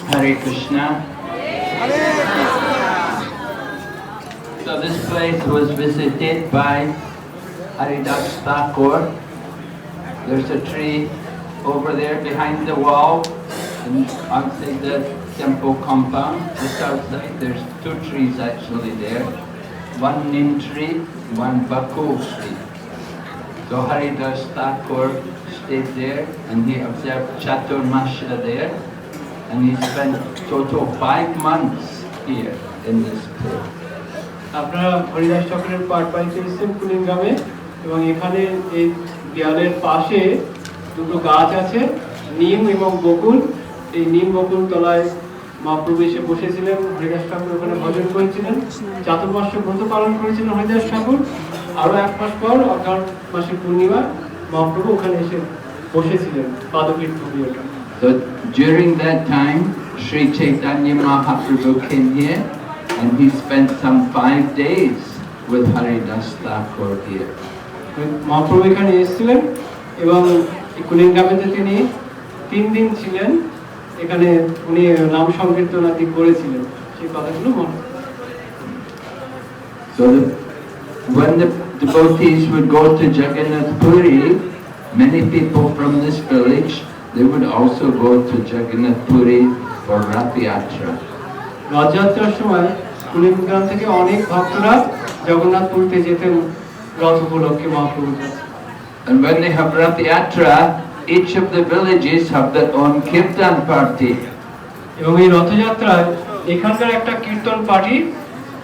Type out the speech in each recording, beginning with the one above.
Hare Krishna. So this place was visited by Haridas Thakur. There's a tree over there behind the wall and outside the temple compound. Just outside there's two trees actually there. One neem tree, one bakul tree. So Haridas Thakur stayed there and he observed Chaturmasya there. And he spent total 5 months here in this place. আপনারা হরিদাস ঠাকুরের পাঠ পাইতে এসেছেন কুলিনগ্রামে এবং এখানে এই দেয়ালের পাশে দুটো গাছ আছে নিম এবং বকুল। এই নিম বকুল তলায় মহাপ্রভু এসে বসেছিলেন, হরিদাস ঠাকুর ওখানে ভজন করেছিলেন, চাতুর্মাস্য ব্রত পালন করেছিলেন হরিদাস ঠাকুর। আরো 1 মাস পর অঘ্রাণ মাসের পূর্ণিমা মহাপ্রভু ওখানে এসে বসেছিলেন পাদপীঠ ভূমি ওটা। So during that time, Sri Chaitanya Mahaprabhu came here and he spent some 5 days with Haridas Thakur here. Mahaprabhu এখানে এসেছিলেন এবং কুলিনগ্রামেতে তিনি 3 দিন ছিলেন। এখানে উনি নাম সংকীর্তন আদি করেছিলেন, সেই কথাগুলো মনে। So when the devotees would go to Jagannath Puri, many people from this village, they would also go to Jagannath Puri for Rath Yatra. রথযাত্রার সময় কুলিনগ্রাম থেকে অনেক ভক্তরা জগন্নাথপুরীতে যেতেন রথ উপলক্ষে মহাপ্রভুর কাছে। And when they have Rath Yatra, each of the villages have their own kirtan party. এবং এই রথযাত্রায় এখানকার একটা কীর্তন পার্টি,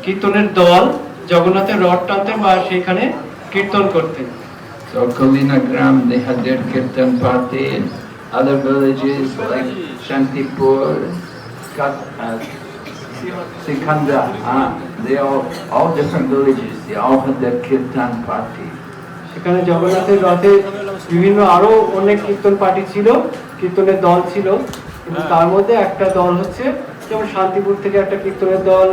কীর্তনের দল জগন্নাথের রথ টানতেন বা সেখানে কীর্তন করতেন। So Kulinagram, they had their kirtan party, and other villages like Shantipur, Sikanda, they all different villages, they all had their kirtan party. সেখানে জগন্নাথের রথে বিভিন্ন আরো অনেক কীর্তন পার্টি ছিল, কীর্তনের দল ছিল, কিন্তু তার মধ্যে একটা দল হচ্ছে যেমন শান্তিপুর থেকে একটা কীর্তনের দল,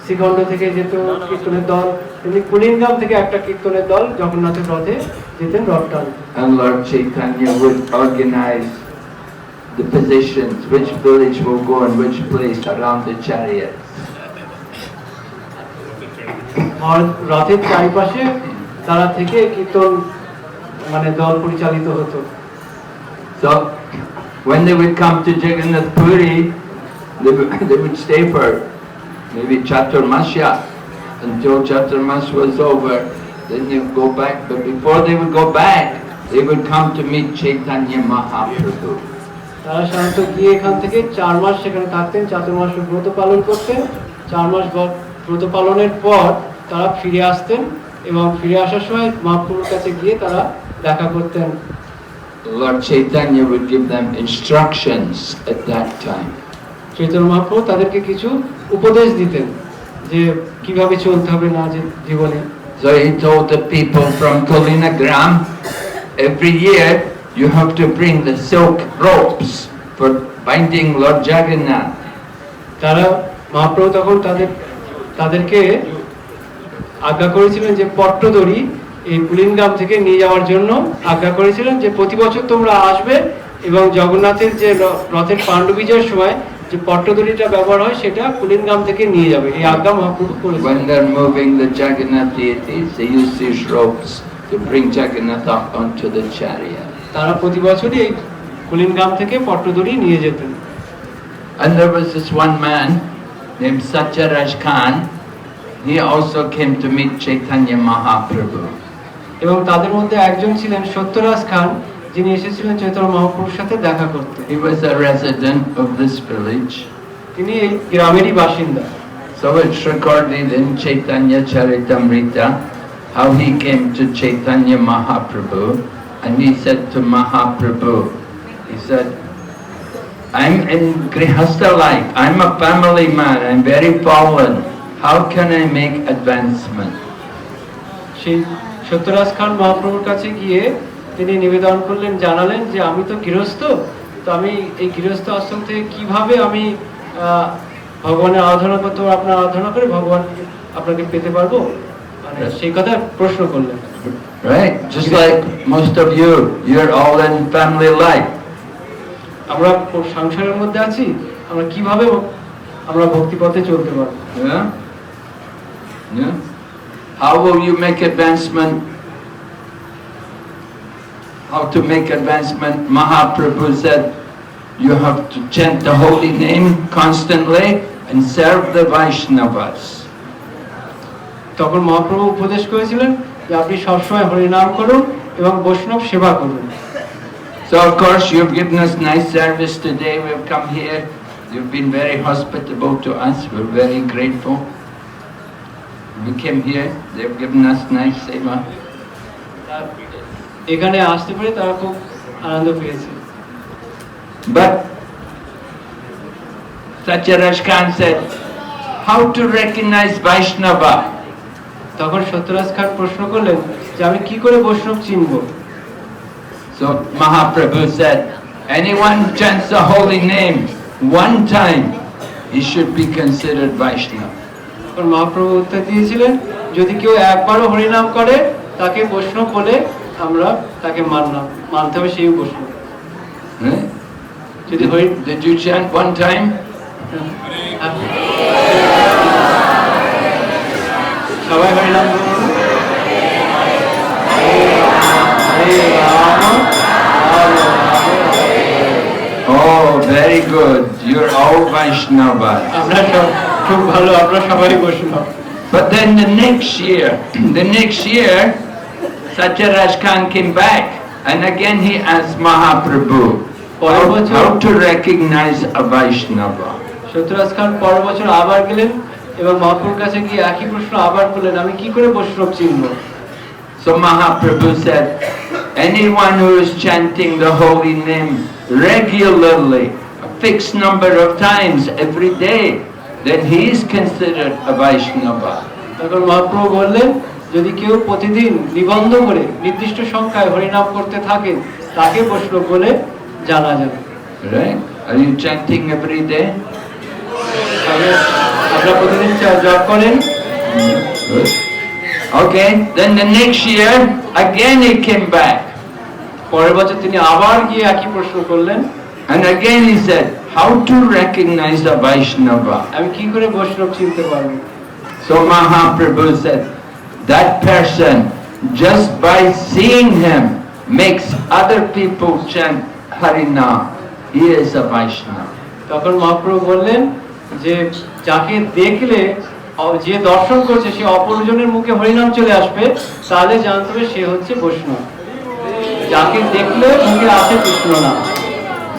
শ্রীখণ্ড থেকে যেত কীর্তনের দল, তেমনি কুলিনগ্রাম থেকে একটা কীর্তনের দল জগন্নাথের রথে যেতেন রথ টানতে। And Lord Chaitanya would organize the positions, which village will go in which place around the chariot. রথের চারিপাশে তারা থেকে কীর্তন মানে দল পরিচালিত হতো। So when they would come to Jagannath Puri, they would stay for maybe Chaturmasya until Chaturmasya was over. Then they would go back, but before they would go back, they would come to meet Chaitanya Mahaprabhu. তারা সাধারণত গিয়ে এখান থেকে 4 মাস সেখানে থাকতেন, চাতুর্মাস্য ব্রত পালন করতেন। 4 মাস ব্রত পালনের পর তারা ফিরে আসতেন এবং ফিরে আসার সময় মহাপ্রভুর কাছে গিয়ে তারা দেখা করতেন। Lord Chaitanya would give them instructions at that time. Chaitanya Mahaprabhu তাদেরকে কিছু উপদেশ দিতেন যে কিভাবে চলতে হবে না জীবনে। So he told the people from Kulinagram, every year you have to bring the silk ropes for binding Lord Jagannath. তারা মহাপ্রভু তখন তাদেরকে আজ্ঞা করেছিলেন যে পট্টদড়ি এই কুলিনগ্রাম থেকে নিয়ে যাওয়ার জন্য আজ্ঞা করেছিলেন যে প্রতি বছর তোমরা আসবে এবং জগন্নাথের যে রথের পাণ্ডু বিজয়ের সময় যে পট্টদড়িটা ব্যবহার হয় সেটা কুলিনগ্রাম থেকে নিয়ে যাবে, এই আজ্ঞা মহাপ্রভু করেছেন। When they're moving the Jagannath deities, they use these ropes to bring Jagannath up onto the chariot. তারা প্রতি বছরই এই কুলিনগ্রাম থেকে পট্টদড়ি নিয়ে যেতেন। And there was this one man named Satyaraj Khan. He also came to meet Chaitanya Mahaprabhu. এবং তাদের মধ্যে একজন ছিলেন সত্যরাজ খান, যিনি এসেছিলেন চৈতন্য মহাপ্রভুর সাথে দেখা করতে। He was a resident of this village. তিনি এই গ্রামেরই বাসিন্দা। So it's recorded in Chaitanya Charitamrita how he came to Chaitanya Mahaprabhu and he said to Mahaprabhu, he said, I'm in Grihastha life, I'm a family man, I'm very fallen. How can I make advancement? সেই সত্যরাজ খান মহাপ্রভুর কাছে গিয়ে তিনি নিবেদন করলেন, জানালেন যে আমি তো গৃহস্থ, তো আমি এই গৃহস্থ আশ্রম থেকে কিভাবে আমি ভগবানের আরাধনা করতে পারবো, আপনার আরাধনা করে ভগবান আপনাকে পেতে পারবো, মানে সেই কথা প্রশ্ন করলেন। Right, just like most of you're all in family life. আমরা সংসারের মধ্যে আছি, আমরা কিভাবে আমরা ভক্তি পথে চলতে পারবো। Yeah? Yeah? How will you make advancement? How to make advancement? Mahaprabhu said, you have to chant the holy name constantly and serve the Vaishnavas. তখন মহাপ্রভু উপদেশ করেছিলেন যে আপনি সবসময় হরিনাম করুন এবং বৈষ্ণব সেবা করুন। So of course you've given us nice service today. We've come here. You've been very hospitable to us. We're very grateful. We came here. They've given us nice seva. এখানে আসতে পেরে তারা খুব আনন্দ পেয়েছে। But Satyaraj Khan said, how to recognize Vaishnava? তখন সত্যরাজ খান প্রশ্ন করলেন যে আমি কি করে বৈষ্ণব চিনব? So Mahaprabhu said, anyone who chants the holy name one time, he should be considered Vaishnava. তখন মহাপ্রভু উত্তর দিয়েছিলেন যদি কেউ একবারও হরিনাম করে তাকে বৈষ্ণব বলে আমরা তাকে মানতে হবে, সেই বৈষ্ণব। Right? যদি Hari Did you chant one time? সবাই হরিনাম করুন। Oh, very good. You're all Vaishnavas. আমরা সব খুব ভালো, আমরা সবাই বৈষ্ণব। But then the next year, Satyaraj Khan came back and again he asked Mahaprabhu how to recognize a Vaishnava. Satyaraj খান পরের বছর আবার গেলেন এবং মহাপ্রভুর কাছে গিয়ে একই প্রশ্ন আবার করলেন, আমি কি করে বৈষ্ণব চিনব? So Mahaprabhu said, anyone who is chanting the holy name regularly, a fixed number of times every day, then he is considered a Vaishnava. তখন মহাপ্রভু বললেন যদি কেউ প্রতিদিন নিবন্ধ করে নির্দিষ্ট সংখ্যায় হরিনাম করতে থাকেন তাকে বৈষ্ণব বলে জানা যাবে। Right? Are you chanting every day? আপনারা প্রতিদিন জপ করেন? Good. Okay, then the next year again he came back. পরের বছর তিনি আবার গিয়ে একই প্রশ্ন করলেন And again he said, how to recognize a Vaishnava? আমি কি করে বৈষ্ণব চিনতে পারবো? So Mahaprabhu said, that person, just by seeing him, makes other people chant Harinam. He is a Vaishnava. তখন মহাপ্রভু বললেন যে যাকে দেখলে যে দর্শন করছে সে অপরজনের মুখে হরিনাম চলে আসবে, তাহলে জানতে হবে সে হচ্ছে বৈষ্ণব। যাকে দেখলে মুখে আসে কৃষ্ণ নাম।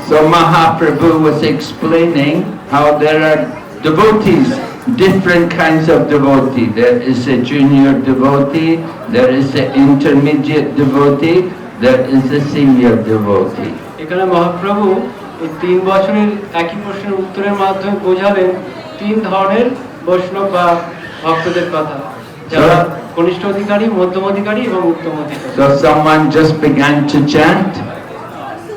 So Mahaprabhu was explaining how there are devotees, different kinds of devotee. There is a junior devotee, there is an intermediate devotee, there is a senior devotee. এখানে মহাপ্রভু এই 3 বছরের একই প্রশ্নের উত্তরের মাধ্যমে বোঝালেন 3 ধরনের বৈষ্ণব বা ভক্তদের কথা, যারা কনিষ্ঠ অধিকারী, মধ্যম অধিকারী এবং উত্তম অধিকারী। So someone just began to chant.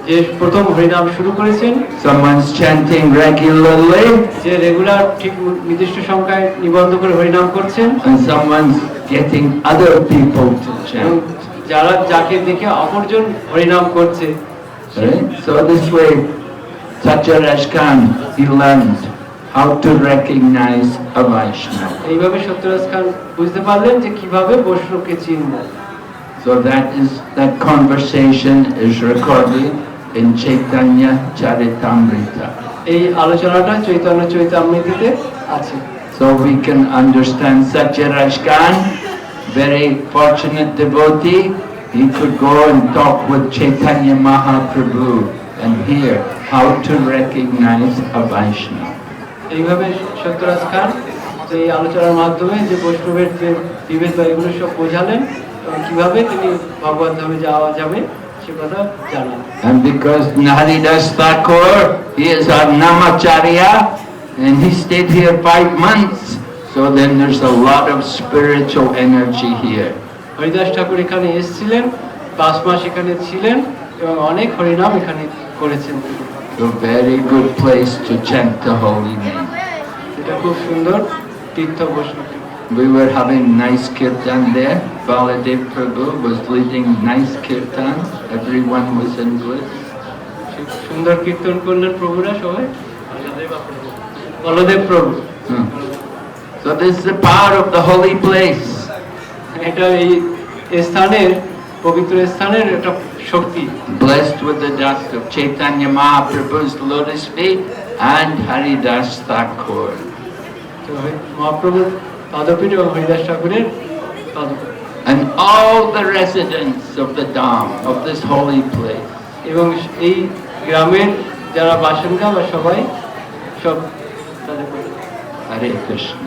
যে প্রথম হরিনাম শুরু করেছেন, Someone's chanting regularly, যে রেগুলার ঠিক নির্দিষ্ট সংখ্যায় নিবন্ধ করে হরিনাম করছেন, and someone's getting other people to এবং chant. যারা যাকে দেখে অপরজন হরিনাম করছে। Right? So this way, Satyaraj Khan, he learned how to recognize a Vaishnava. এইভাবে সত্যরাজ খান বুঝতে পারলেন যে কিভাবে বৈষ্ণবকে চিনব। So that conversation is recorded in Chaitanya Charitamrita. এই আলোচনাটা চৈতন্য চরিতামৃতিতে আছে। So we can understand Satyaraj Khan, very fortunate devotee. He could go and talk with Chaitanya Mahaprabhu and hear how to recognize a Vaishnava. এইভাবে সত্যরাজ খান এই আলোচনার মাধ্যমে যে বৈষ্ণবের যে বিভেদ বা এগুলো সব বোঝালেন এবং কিভাবে তিনি ভগবত ধামে যাওয়া যাবে সে কথা জানান। And because Haridas Thakur, he is our Namacharya and he stayed here 5 months, so then there's a lot of spiritual energy here. Haridas ঠাকুর এখানে এসেছিলেন, 5 মাস এখানে ছিলেন এবং অনেক হরিনাম এখানে করেছেন। A very good place to chant the holy name. এটা খুব সুন্দর তীর্থ বৈষ্ণব। We were having nice kirtan there. Baladev Prabhu was leading nice kirtan. Everyone was in good. সুন্দর কীর্তন করলেন প্রভুরা সবাই। বলদেব প্রভু। So this is the power of the holy place. এটা এই স্থানের পবিত্র স্থানের একটা শক্তি। Blessed with the dust of Chaitanya Mahaprabhu's lotus feet and Haridas Thakur. তো মহাপ্রভুর পাদপীঠ এবং হরিদাস ঠাকুরের পাদপীঠ And all the residents of the Dham, of this holy place. এবং এই গ্রামের যারা বাসিন্দা বা সবাই সব তাদের Hare Krishna.